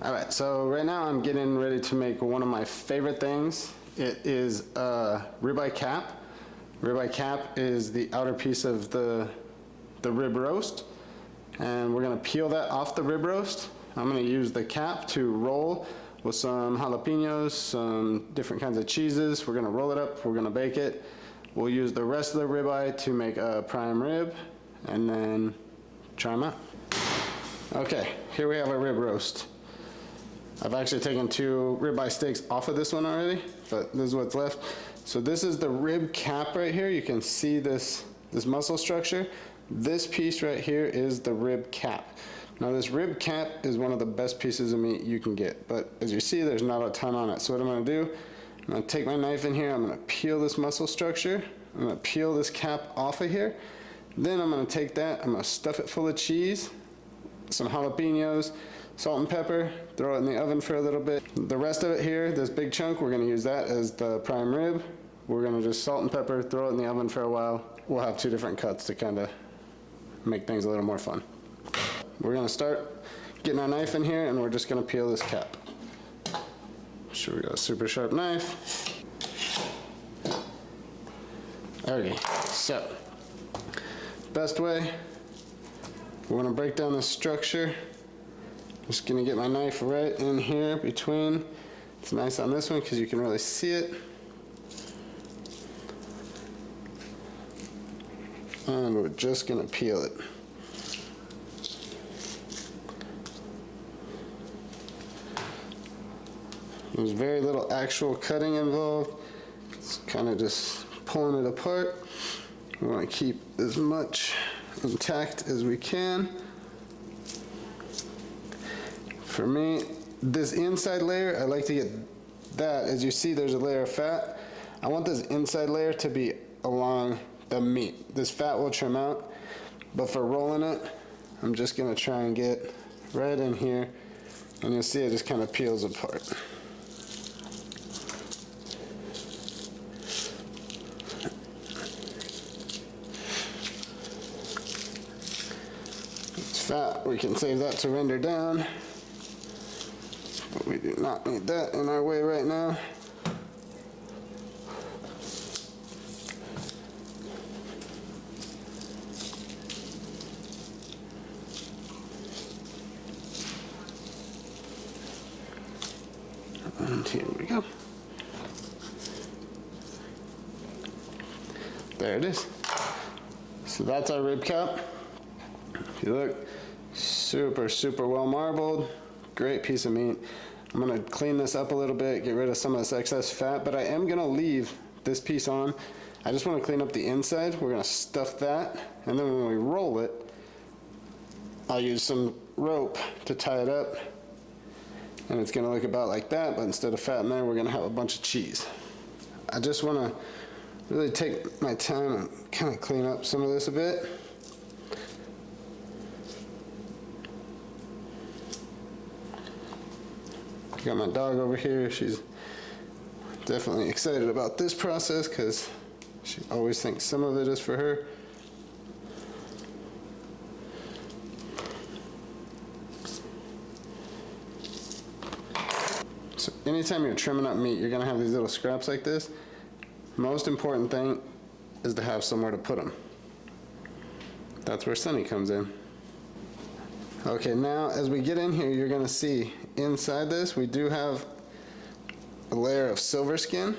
All right, so right now I'm getting ready to make one of my favorite things. It is a ribeye cap. Ribeye cap is the outer piece of the rib roast, and we're gonna peel that off the rib roast. I'm gonna use the cap to roll with some jalapenos, some different kinds of cheeses. We're gonna roll it up, we're gonna bake it. We'll use the rest of the ribeye to make a prime rib, and then try them out. Okay, here we have our rib roast. I've actually taken 2 ribeye steaks off of this one already, but this is what's left. So this is the rib cap right here. You can see this muscle structure. This piece right here is the rib cap. Now this rib cap is one of the best pieces of meat you can get, but as you see, there's not a ton on it. So what I'm gonna do, I'm gonna take my knife in here, I'm gonna peel this muscle structure, I'm gonna peel this cap off of here, then I'm gonna take that, I'm gonna stuff it full of cheese, some jalapenos, salt and pepper, throw it in the oven for a little bit. The rest of it here, this big chunk, we're gonna use that as the prime rib. We're gonna just salt and pepper, throw it in the oven for a while. We'll have 2 different cuts to kind of make things a little more fun. We're gonna start getting our knife in here, and we're just gonna peel this cap. Make sure we got a super sharp knife. Okay, so best way, we wanna break down this structure. Just gonna get my knife right in here between. It's nice on this one because you can really see it. And we're just gonna peel it. There's very little actual cutting involved. It's kind of just pulling it apart. We want to keep as much intact as we can. For me, this inside layer, I like to get that. As you see, there's a layer of fat. I want this inside layer to be along the meat. This fat will trim out, but for rolling it, I'm just gonna try and get right in here, and you'll see it just kind of peels apart. It's fat, we can save that to render down. But we do not need that in our way right now. And here we go. There it is. So that's our rib cap. If you look, super well marbled. Great piece of meat. I'm gonna clean this up a little bit, get rid of some of this excess fat, but I am gonna leave this piece on. I just wanna clean up the inside. We're gonna stuff that, and then when we roll it, I'll use some rope to tie it up, and it's gonna look about like that, but instead of fat in there, we're gonna have a bunch of cheese. I just wanna really take my time and kind of clean up some of this a bit. Got my dog over here. She's definitely excited about this process because she always thinks some of it is for her. So anytime you're trimming up meat, you're gonna have these little scraps like this. Most important thing is to have somewhere to put them. That's where Sunny comes in. Okay, now as we get in here, you're gonna see inside this, we do have a layer of silver skin.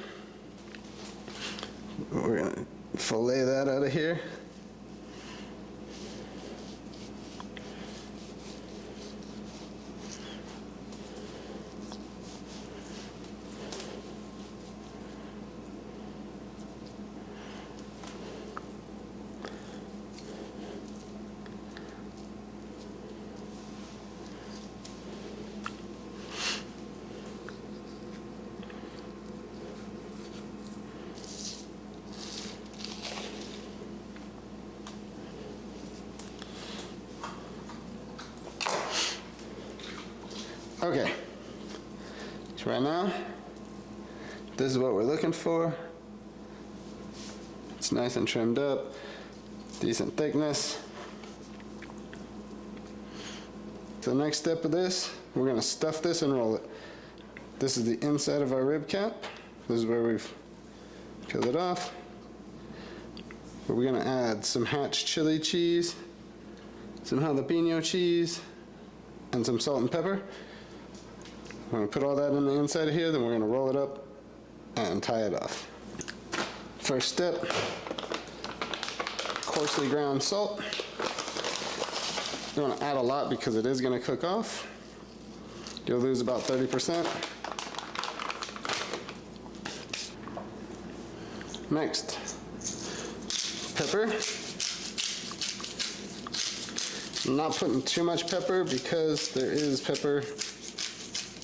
We're gonna fillet that out of here. Okay, so right now, this is what we're looking for. It's nice and trimmed up, decent thickness. The next step of this we're gonna stuff this and roll it. This is the inside of our rib cap. This is where we've peeled it off. We're gonna add some Hatch chili cheese, some jalapeno cheese, and some salt and pepper. We're gonna put all that in the inside of here, then we're gonna roll it up and tie it off. First step, coarsely ground salt. You wanna add a lot because it is gonna cook off. You'll lose about 30%. Next, pepper. I'm not putting too much pepper because there is pepper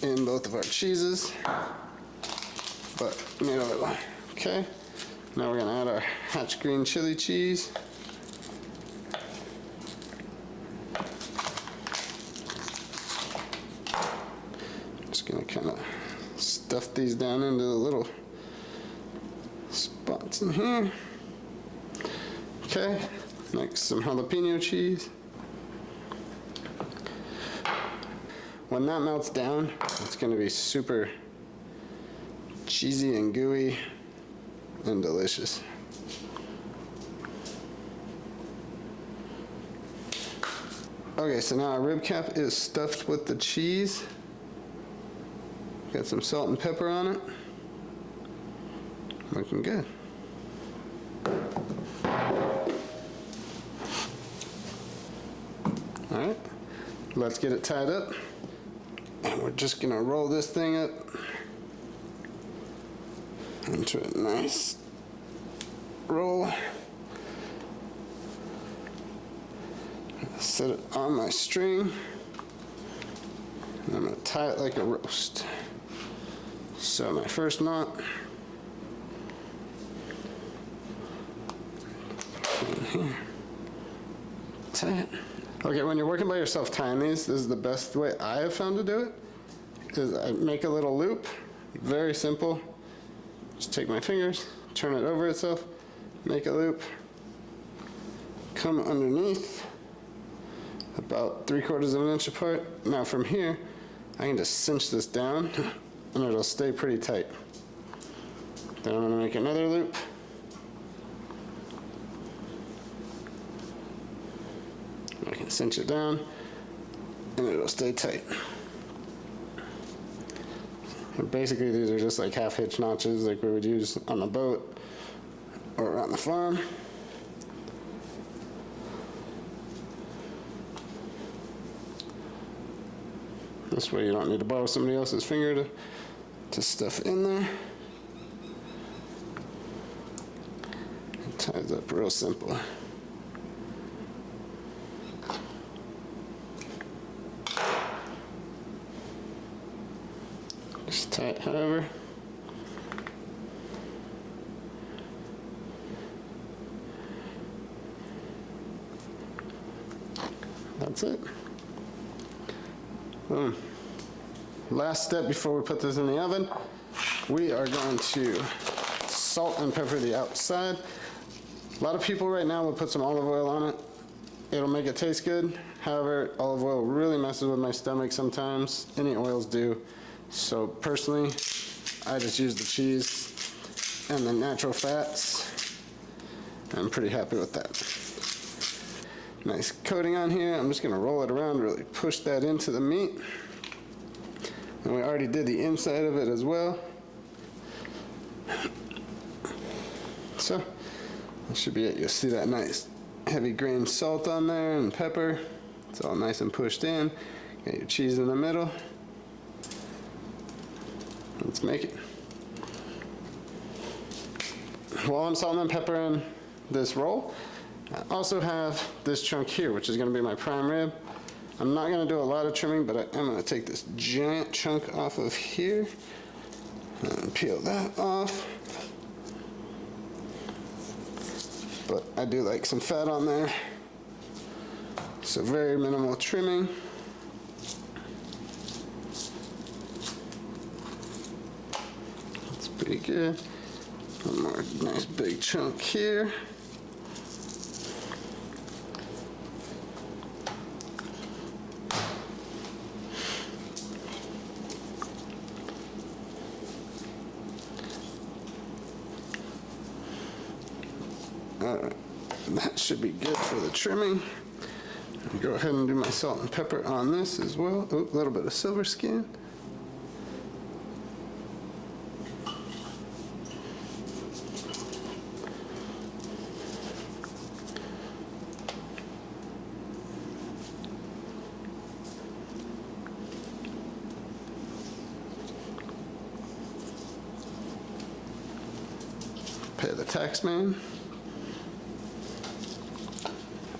in both of our cheeses, but need a little. Okay, now we're gonna add our Hatch green chili cheese. Just gonna kind of stuff these down into the little spots in here. Okay, next some jalapeno cheese. When that melts down, it's going to be super cheesy and gooey and delicious. Okay, so now our rib cap is stuffed with the cheese. Got some salt and pepper on it. Looking good. All right, let's get it tied up. And we're just gonna roll this thing up into a nice roll. Set it on my string. And I'm gonna tie it like a roast. So my first knot. In here. Tie it. Okay, when you're working by yourself tying these, this is the best way I have found to do it, is I make a little loop, very simple. Just take my fingers, turn it over itself, make a loop, come underneath, about 3/4 of an inch apart. Now from here, I can just cinch this down and it'll stay pretty tight. Then I'm gonna make another loop. I can cinch it down and it'll stay tight. And basically these are just like half hitch notches like we would use on the boat or on the farm. This way you don't need to borrow somebody else's finger to stuff in there. It ties up real simple. Just tie it however. That's it. Boom. Last step before we put this in the oven, we are going to salt and pepper the outside. A lot of people right now will put some olive oil on it. It'll make it taste good. However, olive oil really messes with my stomach sometimes. Any oils do. So personally, I just use the cheese and the natural fats. I'm pretty happy with that. Nice coating on here. I'm just gonna roll it around, really push that into the meat. And we already did the inside of it as well. So, that should be it. You'll see that nice heavy grained salt on there and pepper. It's all nice and pushed in. Got your cheese in the middle. Let's make it. While I'm salting and peppering this roll, I also have this chunk here, which is going to be my prime rib. I'm not going to do a lot of trimming, but I am going to take this giant chunk off of here and peel that off. But I do like some fat on there, so very minimal trimming. That's pretty good. One more nice big chunk here. All right, that should be good for the trimming. I'll go ahead and do my salt and pepper on this as well. Ooh, a little bit of silver skin. Pay the tax man.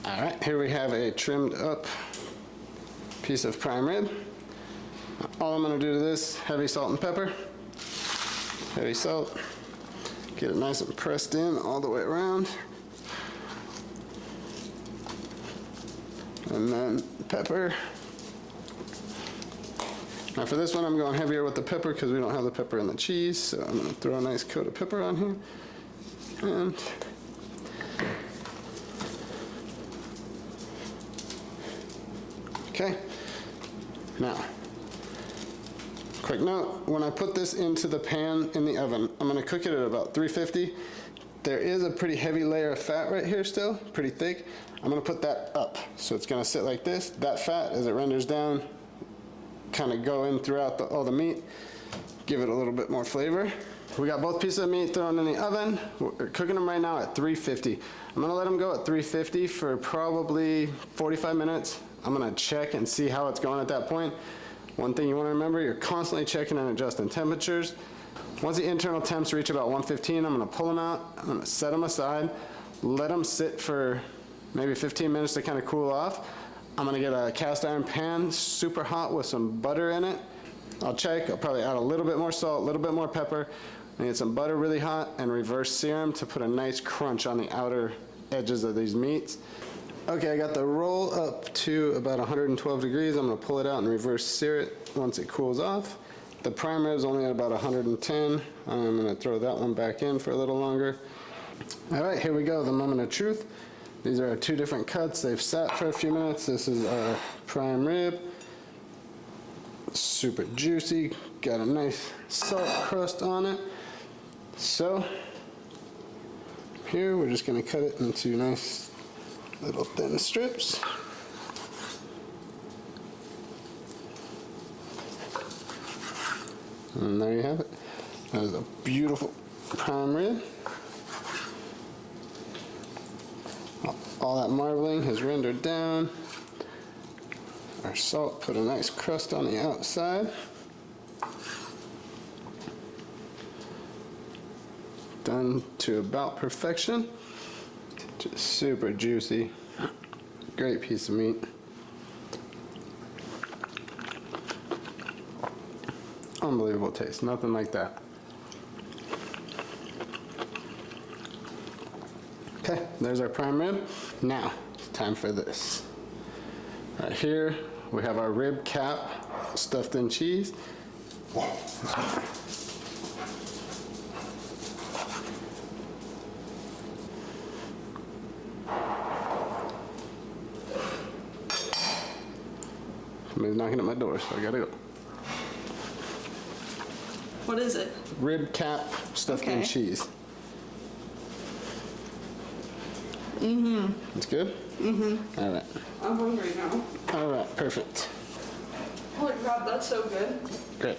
All right, here we have a trimmed up piece of prime rib. All I'm gonna do to this, heavy salt and pepper. Heavy salt. Get it nice and pressed in all the way around. And then pepper. Now for this one, I'm going heavier with the pepper because we don't have the pepper in the cheese, so I'm gonna throw a nice coat of pepper on here. And okay, now, quick note, when I put this into the pan in the oven, I'm gonna cook it at about 350. There is a pretty heavy layer of fat right here still, pretty thick. I'm gonna put that up, so it's gonna sit like this. That fat, as it renders down, kind of go in throughout all the meat, give it a little bit more flavor. We got both pieces of meat thrown in the oven. We're cooking them right now at 350. I'm gonna let them go at 350 for probably 45 minutes. I'm gonna check and see how it's going at that point. One thing you wanna remember, you're constantly checking and adjusting temperatures. Once the internal temps reach about 115, I'm gonna pull them out, I'm gonna set them aside, let them sit for maybe 15 minutes to kind of cool off. I'm gonna get a cast iron pan, super hot with some butter in it. I'll check, I'll probably add a little bit more salt, a little bit more pepper. I need some butter really hot and reverse sear them to put a nice crunch on the outer edges of these meats. Okay, I got the roll up to about 112 degrees. I'm gonna pull it out and reverse sear it once it cools off. The prime rib is only at about 110. I'm gonna throw that one back in for a little longer. All right, here we go, the moment of truth. These are our two different cuts. They've sat for a few minutes. This is our prime rib. Super juicy, got a nice salt crust on it. So here we're just going to cut it into nice little thin strips. And there you have it. That is a beautiful prime rib. All that marbling has rendered down. Our salt put a nice crust on the outside. Done to about perfection. Just super juicy. Great piece of meat. Unbelievable taste. Nothing like that. Okay, there's our prime rib. Now, it's time for this. Right here, we have our rib cap stuffed in cheese. Somebody's knocking at my door, so I gotta go. What is it? Rib cap stuffed in cheese. Mm-hmm. It's good? Mm-hmm. All right. I'm hungry now. All right, perfect. Oh my God, that's so good. Great.